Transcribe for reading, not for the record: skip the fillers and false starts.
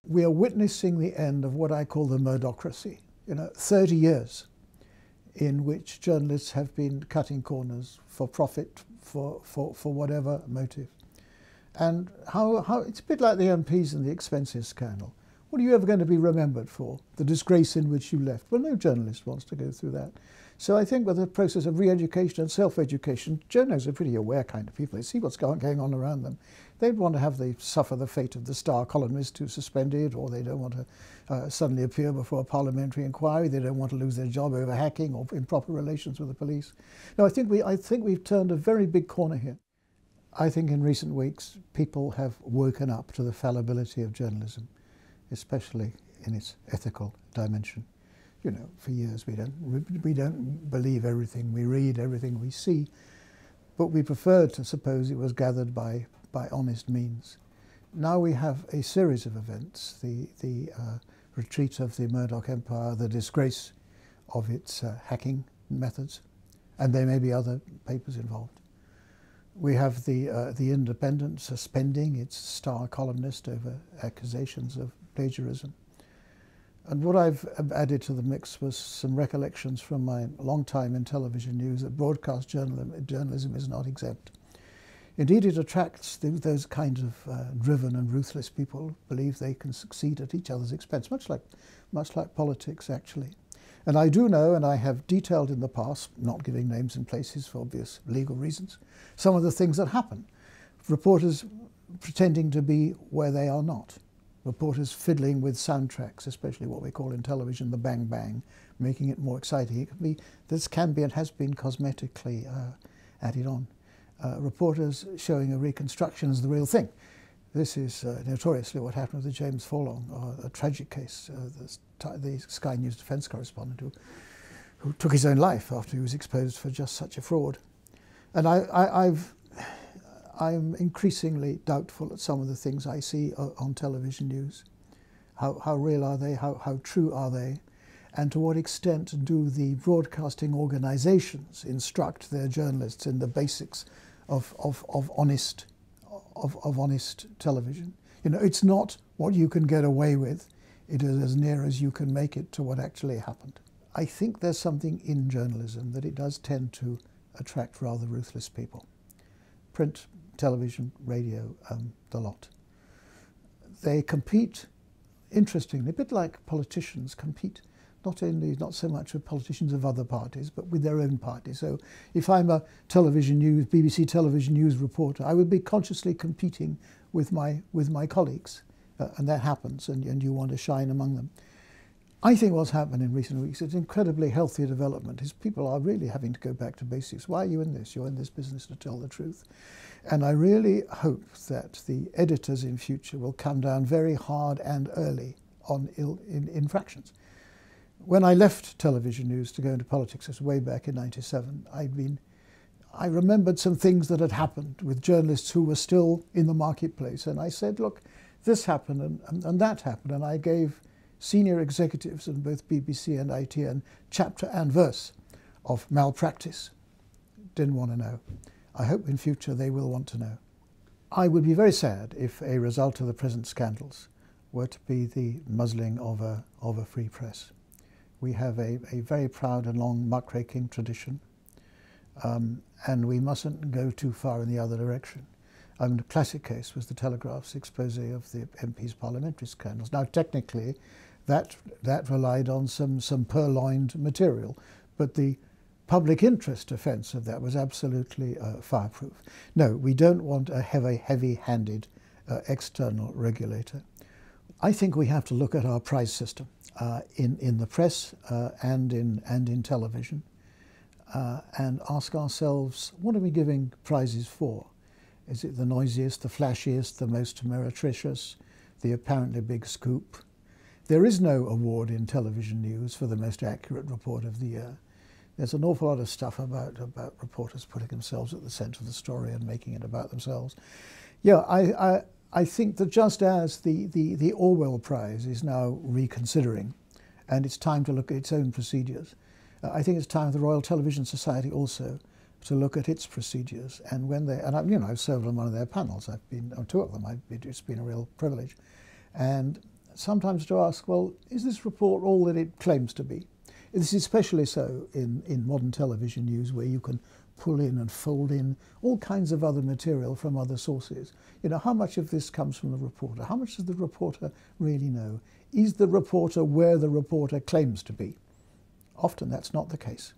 We are witnessing the end of what I call the Murdochracy. 30 years in which journalists have been cutting corners for profit, for whatever motive. And how it's a bit like the MPs and the expenses scandal. What are you ever going to be remembered for? The disgrace in which you left? Well, no journalist wants to go through that. So I think with the process of re-education and self-education, journalists are pretty aware kind of people. They see what's going on around them. They'd want to have suffer the fate of the star columnist who's suspended, or they don't want to suddenly appear before a parliamentary inquiry. They don't want to lose their job over hacking or improper relations with the police. No, I think we've turned a very big corner here. I think in recent weeks people have woken up to the fallibility of journalism, especially in its ethical dimension. For years we don't believe everything we read, everything we see, but we preferred to suppose it was gathered by honest means. Now we have a series of events: the retreat of the Murdoch empire, the disgrace of its hacking methods, and there may be other papers involved. We have the Independent suspending its star columnist over accusations of plagiarism. And what I've added to the mix was some recollections from my long time in television news that broadcast journalism is not exempt. Indeed, it attracts those kinds of driven and ruthless people who believe they can succeed at each other's expense, much like politics, actually. And I do know, and I have detailed in the past, not giving names and places for obvious legal reasons, some of the things that happen. Reporters pretending to be where they are not. Reporters fiddling with soundtracks, especially what we call in television the bang bang, making it more exciting. This can be and has been cosmetically added on. Reporters showing a reconstruction as the real thing. This is notoriously what happened with the James Forlong, a tragic case, the Sky News defence correspondent who took his own life after he was exposed for just such a fraud. And I'm increasingly doubtful at some of the things I see on television news. How real are they? How true are they? And to what extent do the broadcasting organisations instruct their journalists in the basics of honest television? It's not what you can get away with. It is as near as you can make it to what actually happened. I think there's something in journalism that it does tend to attract rather ruthless people. Print, television, radio, the lot. They compete, interestingly, a bit like politicians compete, not so much with politicians of other parties, but with their own party. So if I'm a BBC television news reporter, I would be consciously competing with my colleagues, and that happens, and you want to shine among them. I think what's happened in recent weeks is incredibly healthy development. Is people are really having to go back to basics. Why are you in this? You're in this business to tell the truth. And I really hope that the editors in future will come down very hard and early on infractions. When I left television news to go into politics, this was way back in '97, I remembered some things that had happened with journalists who were still in the marketplace. And I said, look, this happened and that happened. And I gave senior executives in both BBC and ITN chapter and verse of malpractice. Didn't want to know. I hope in future they will want to know. I would be very sad if a result of the present scandals were to be the muzzling of a free press. We have a very proud and long muckraking tradition, and we mustn't go too far in the other direction. The classic case was the Telegraph's expose of the MP's parliamentary scandals. Now, technically, that relied on some purloined material, but the public interest offence of that was absolutely fireproof. No, we don't want a heavy-handed external regulator. I think we have to look at our prize system in the press and in television and ask ourselves, what are we giving prizes for? Is it the noisiest, the flashiest, the most meretricious, the apparently big scoop? There is no award in television news for the most accurate report of the year. There's an awful lot of stuff about reporters putting themselves at the centre of the story and making it about themselves. Yeah, I think that just as the Orwell Prize is now reconsidering, and it's time to look at its own procedures, I think it's time for the Royal Television Society also to look at its procedures. And when I've served on one of their panels. I've been on two of them. It's been a real privilege. And sometimes to ask, well, is this report all that it claims to be? This is especially so in modern television news, where you can pull in and fold in all kinds of other material from other sources. You know, how much of this comes from the reporter? How much does the reporter really know? Is the reporter where the reporter claims to be? Often that's not the case.